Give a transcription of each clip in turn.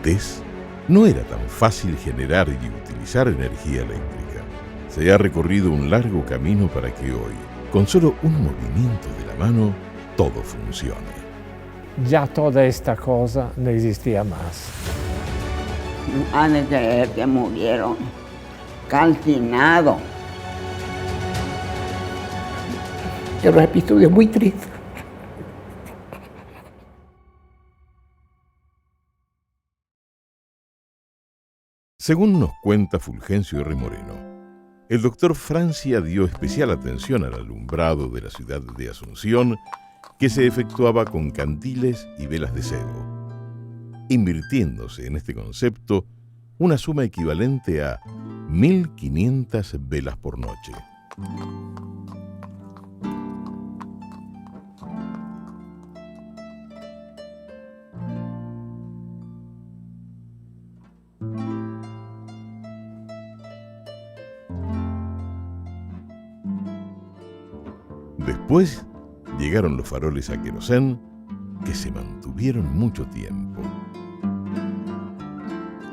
Antes no era tan fácil generar y utilizar energía eléctrica. Se ha recorrido un largo camino para que hoy, con solo un movimiento de la mano, todo funcione. Ya toda esta cosa no existía más. Han de creer que murieron calcinados. Es un episodio muy triste. Según nos cuenta Fulgencio R. Moreno, el doctor Francia dio especial atención al alumbrado de la ciudad de Asunción, que se efectuaba con candiles y velas de cebo, invirtiéndose en este concepto una suma equivalente a 1.500 velas por noche. Después llegaron los faroles a querosén, que se mantuvieron mucho tiempo.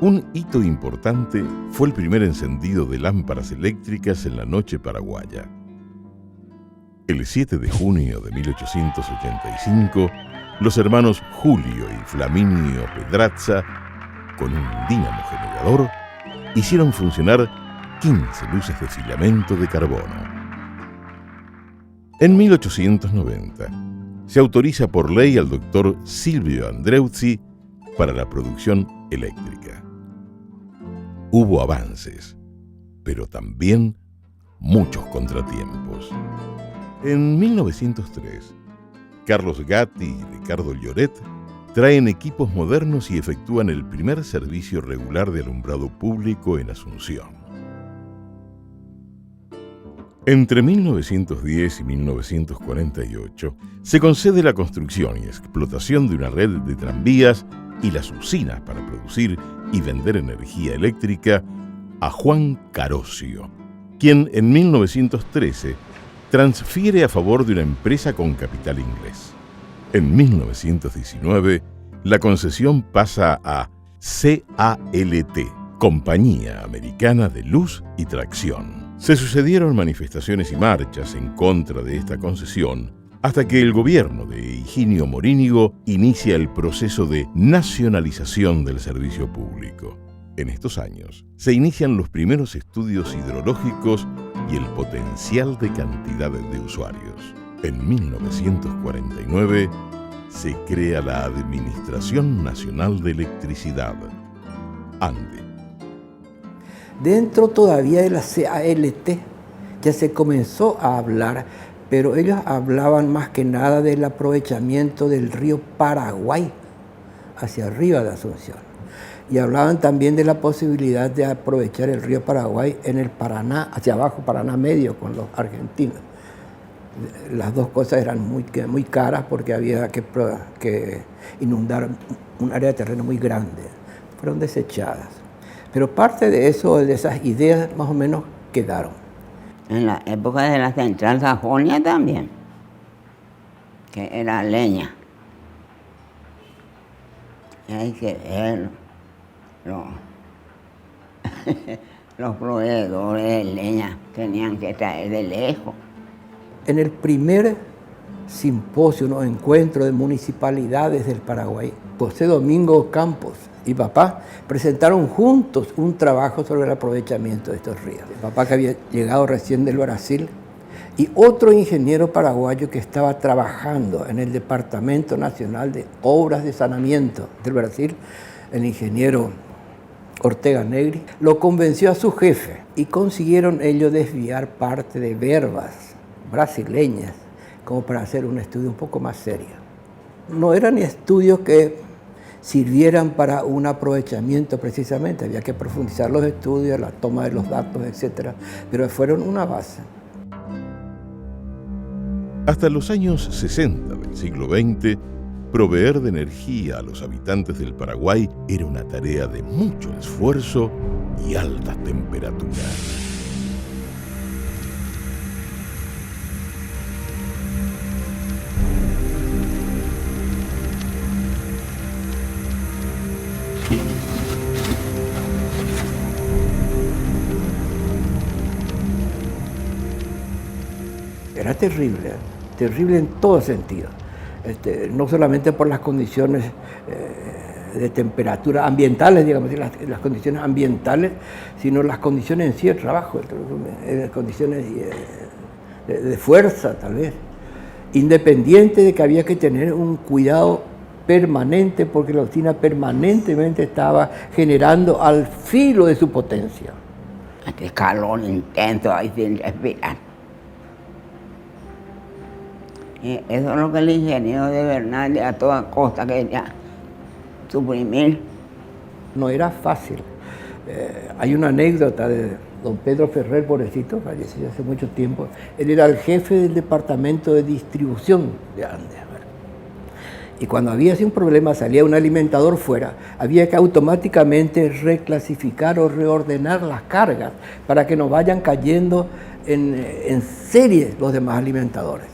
Un hito importante fue el primer encendido de lámparas eléctricas en la noche paraguaya. El 7 de junio de 1885, los hermanos Julio y Flaminio Pedraza, con un dínamo generador, hicieron funcionar 15 luces de filamento de carbono. En 1890, se autoriza por ley al doctor Silvio Andreuzzi para la producción eléctrica. Hubo avances, pero también muchos contratiempos. En 1903, Carlos Gatti y Ricardo Lloret traen equipos modernos y efectúan el primer servicio regular de alumbrado público en Asunción. Entre 1910 y 1948 se concede la construcción y explotación de una red de tranvías y las usinas para producir y vender energía eléctrica a Juan Carosio, quien en 1913 transfiere a favor de una empresa con capital inglés. En 1919, la concesión pasa a CALT, Compañía Americana de Luz y Tracción. Se sucedieron manifestaciones y marchas en contra de esta concesión hasta que el gobierno de Higinio Morínigo inicia el proceso de nacionalización del servicio público. En estos años se inician los primeros estudios hidrológicos y el potencial de cantidad de usuarios. En 1949 se crea la Administración Nacional de Electricidad, ANDE. Dentro todavía de la CALT ya se comenzó a hablar, pero ellos hablaban más que nada del aprovechamiento del río Paraguay hacia arriba de Asunción. Y hablaban también de la posibilidad de aprovechar el río Paraguay en el Paraná, hacia abajo, Paraná Medio, con los argentinos. Las dos cosas eran muy caras porque había que inundar un área de terreno muy grande. Fueron desechadas. Pero parte de eso, de esas ideas, más o menos quedaron. En la época de la Central Sajonia también, que era leña. Y hay que ver los proveedores de leña tenían que traer de lejos. En el primer simposio, ¿no?, encuentro de municipalidades del Paraguay, José Domingo Campos y papá presentaron juntos un trabajo sobre el aprovechamiento de estos ríos. El papá, que había llegado recién del Brasil, y otro ingeniero paraguayo que estaba trabajando en el Departamento Nacional de Obras de Saneamiento del Brasil, el ingeniero Ortega Negri, lo convenció a su jefe y consiguieron ellos desviar parte de verbas brasileñas como para hacer un estudio un poco más serio. No eran estudios que sirvieran para un aprovechamiento precisamente, había que profundizar los estudios, la toma de los datos, etc. Pero fueron una base. Hasta los años 60 del siglo XX, proveer de energía a los habitantes del Paraguay era una tarea de mucho esfuerzo y altas temperaturas. Era terrible, terrible en todo sentido. No solamente por las condiciones de temperatura ambientales, digamos, las condiciones ambientales, sino las condiciones en sí del trabajo, condiciones de fuerza tal vez, independiente de que había que tener un cuidado permanente porque la usina permanentemente estaba generando al filo de su potencia. Este calor intenso ahí sin respirar. Y eso es lo que el ingeniero de Bernardi a toda costa quería suprimir. No era fácil. Hay una anécdota de don Pedro Ferrer, pobrecito, falleció hace mucho tiempo. Él era el jefe del departamento de distribución de Andes. Y cuando había así un problema, salía un alimentador fuera, había que automáticamente reclasificar o reordenar las cargas para que no vayan cayendo en serie los demás alimentadores.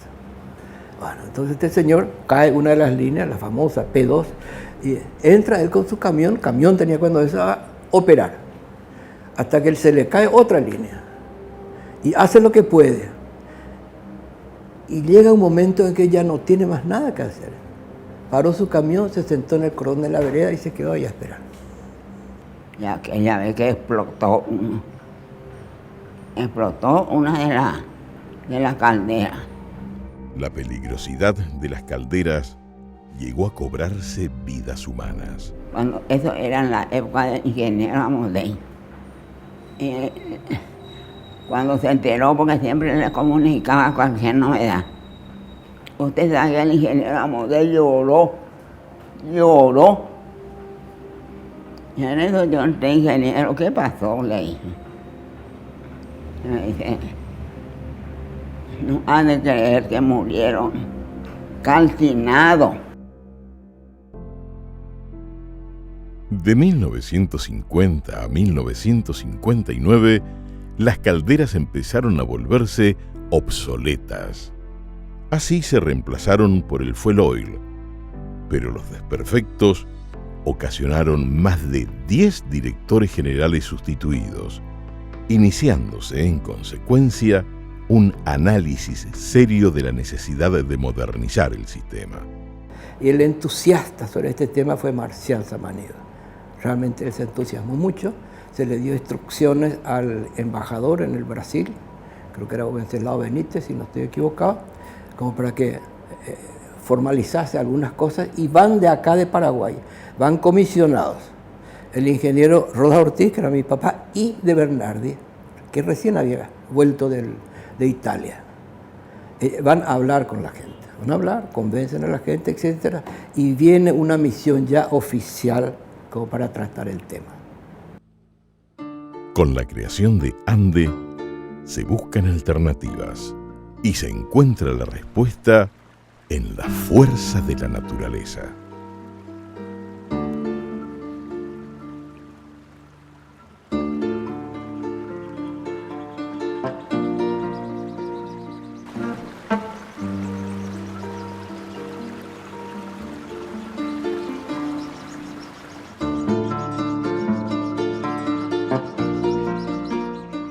Bueno, entonces este señor cae una de las líneas, la famosa P2, y entra él con su camión, tenía cuando eso a operar, hasta que se le cae otra línea, y hace lo que puede. Y llega un momento en que ya no tiene más nada que hacer. Paró su camión, se sentó en el cordón de la vereda y se quedó ahí a esperar. Y aquella vez que explotó una de las calderas. La peligrosidad de las calderas llegó a cobrarse vidas humanas. Cuando eso era en la época del ingeniero Amodei. Cuando se enteró, porque siempre le comunicaba cualquier novedad. Usted sabe que el ingeniero Amodei lloró. Y en eso yo entré, ingeniero, ¿qué pasó? Le dije. Me dice, no han de creer que murieron calcinados. De 1950 a 1959, las calderas empezaron a volverse obsoletas. Así se reemplazaron por el fuel oil, pero los desperfectos ocasionaron más de 10 directores generales sustituidos, iniciándose en consecuencia un análisis serio de la necesidad de modernizar el sistema. Y el entusiasta sobre este tema fue Marcial Samaniego. Realmente él se entusiasmó mucho, se le dio instrucciones al embajador en el Brasil, creo que era Wenceslao Benítez, si no estoy equivocado, como para que formalizase algunas cosas, y van de acá de Paraguay, van comisionados. El ingeniero Roda Ortiz, que era mi papá, y de Bernardi, que recién había vuelto de Italia. Van a hablar con la gente, van a hablar, convencen a la gente, etc. Y viene una misión ya oficial como para tratar el tema. Con la creación de ANDE se buscan alternativas y se encuentra la respuesta en la fuerza de la naturaleza.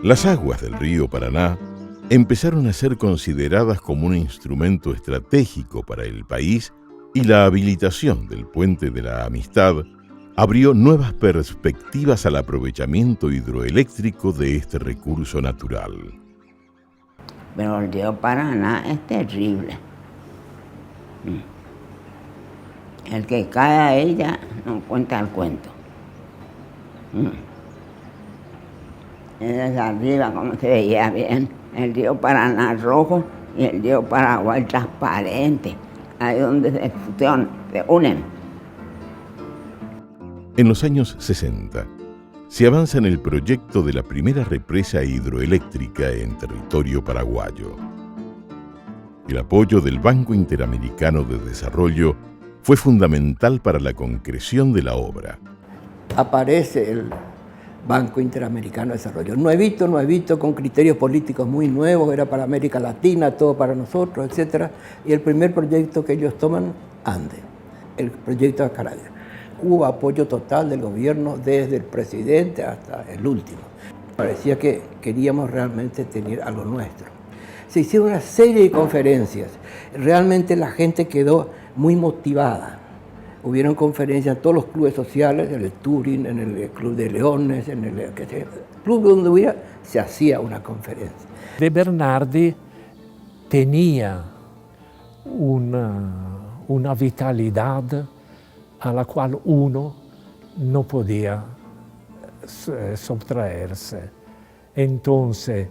Las aguas del río Paraná empezaron a ser consideradas como un instrumento estratégico para el país, y la habilitación del Puente de la Amistad abrió nuevas perspectivas al aprovechamiento hidroeléctrico de este recurso natural. Pero el río Paraná es terrible. El que cae a ella no cuenta el cuento. Desde arriba, como se veía bien, el río Paraná rojo y el río Paraguay transparente, ahí donde se unen. En los años 60, se avanza en el proyecto de la primera represa hidroeléctrica en territorio paraguayo. El apoyo del Banco Interamericano de Desarrollo fue fundamental para la concreción de la obra. Aparece el Banco Interamericano de Desarrollo, nuevito, con criterios políticos muy nuevos, era para América Latina, todo para nosotros, etc. Y el primer proyecto que ellos toman, ANDE, el proyecto de Acaraya. Hubo apoyo total del gobierno, desde el presidente hasta el último. Parecía que queríamos realmente tener algo nuestro. Se hicieron una serie de conferencias. Realmente la gente quedó muy motivada. Hubieron conferencias en todos los clubes sociales, en el Turing, en el Club de Leones, en el club donde hubiera, se hacía una conferencia. De Bernardi tenía una vitalidad a la cual uno no podía subtraerse. Entonces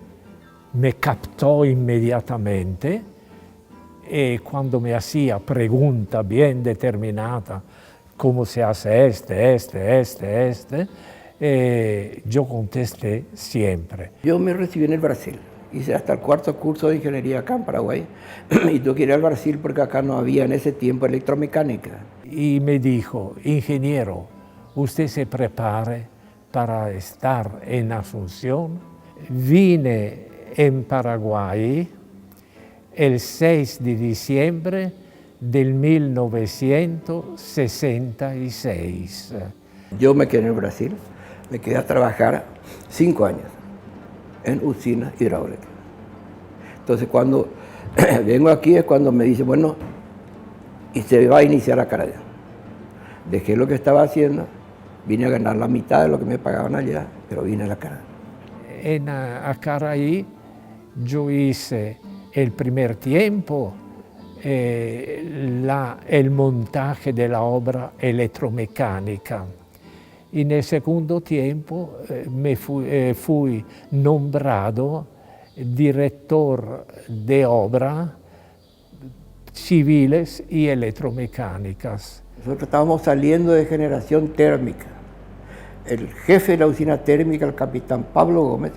me captó inmediatamente y cuando me hacía pregunta bien determinada, ¿cómo se hace yo contesté siempre. Yo me recibí en el Brasil, hice hasta el 4º curso de ingeniería acá en Paraguay y tuve que ir al Brasil porque acá no había en ese tiempo electromecánica. Y me dijo, ingeniero, usted se prepare para estar en Asunción. Vine en Paraguay el 6 de diciembre del 1966. Yo me quedé en el Brasil, me quedé a trabajar 5 años en usina hidráulica. Entonces cuando vengo aquí es cuando me dice, bueno, y se va a iniciar la carrera. Dejé lo que estaba haciendo, vine a ganar la mitad de lo que me pagaban allá, pero vine a la carrera. En Acaraí yo hice el primer tiempo el montaje de la obra electromecánica. Y en el segundo tiempo fui nombrado director de obra civiles y electromecánicas. Nosotros estábamos saliendo de generación térmica. El jefe de la usina térmica, el capitán Pablo Gómez,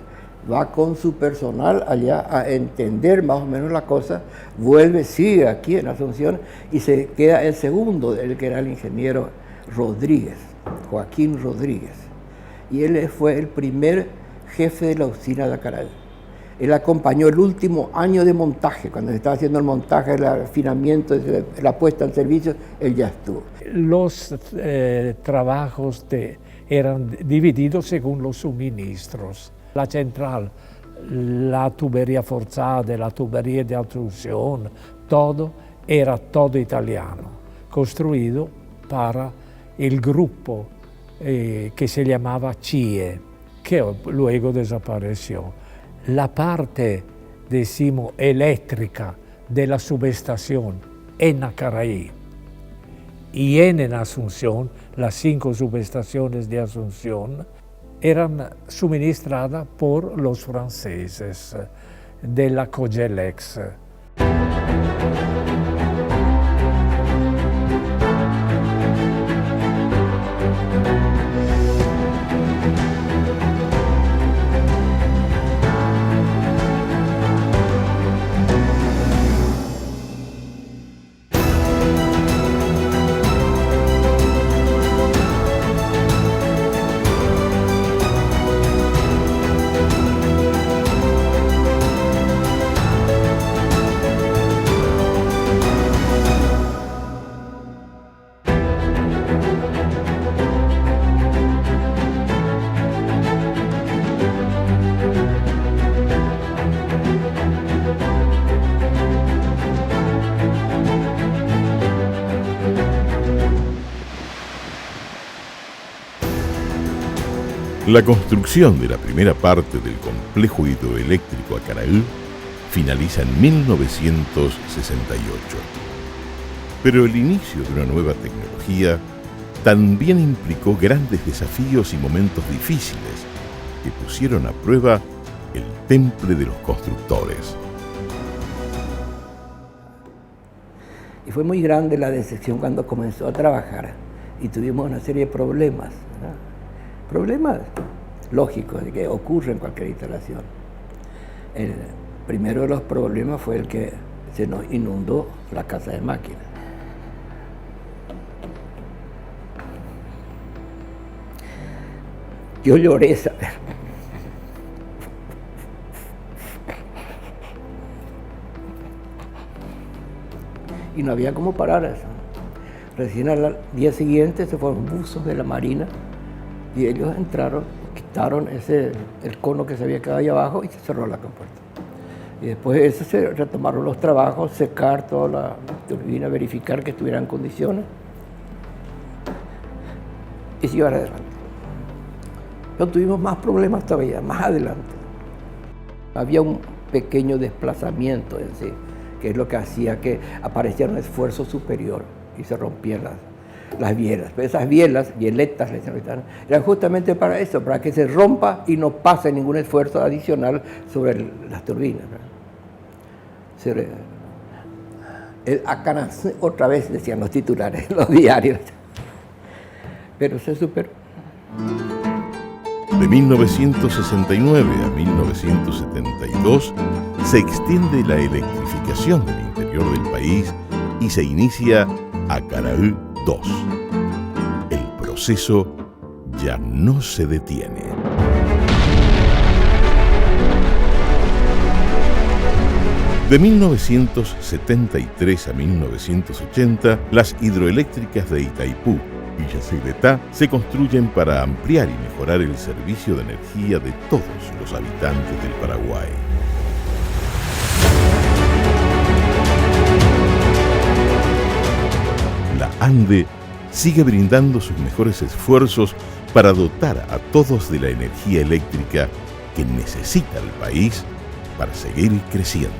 va con su personal allá a entender más o menos la cosa, vuelve, sigue aquí en Asunción y se queda el segundo, el que era el ingeniero Rodríguez, Joaquín Rodríguez. Y él fue el primer jefe de la usina de Acaraí. Él acompañó el último año de montaje, cuando se estaba haciendo el montaje, el afinamiento, la puesta en servicio, él ya estuvo. Los trabajos eran divididos según los suministros. La central, la tubería forzada, la tubería de obstrucción, todo era todo italiano, construido para el grupo que se llamaba CIE, que luego desapareció. La parte, decimos, eléctrica de la subestación en Acaraí y en Asunción, las 5 subestaciones de Asunción, eran suministradas por los franceses de la Cogelex. La construcción de la primera parte del complejo hidroeléctrico Acaraí finaliza en 1968. Pero el inicio de una nueva tecnología también implicó grandes desafíos y momentos difíciles que pusieron a prueba el temple de los constructores. Y fue muy grande la decepción cuando comenzó a trabajar y tuvimos una serie de problemas, ¿no? Problemas lógicos que ocurren en cualquier instalación. El primero de los problemas fue el que se nos inundó la casa de máquinas. Yo lloré, ¿sabes? Y no había cómo parar eso. Recién al día siguiente se fueron buzos de la Marina y ellos entraron, quitaron el cono que se había quedado ahí abajo y se cerró la compuerta. Y después de eso se retomaron los trabajos, secar toda la turbina, verificar que estuviera en condiciones y se llevar adelante. Pero tuvimos más problemas todavía, más adelante. Había un pequeño desplazamiento en sí, que es lo que hacía que apareciera un esfuerzo superior y se rompían las bielas. Pero esas bielas, bieletas, eran justamente para eso, para que se rompa y no pase ningún esfuerzo adicional sobre las turbinas. El Acanas, otra vez decían los titulares, los diarios. Pero se superó. De 1969 a 1972 se extiende la electrificación del interior del país y se inicia Acaraú 2. El proceso ya no se detiene. De 1973 a 1980, las hidroeléctricas de Itaipú y Yacyretá se construyen para ampliar y mejorar el servicio de energía de todos los habitantes del Paraguay. La ANDE sigue brindando sus mejores esfuerzos para dotar a todos de la energía eléctrica que necesita el país para seguir creciendo.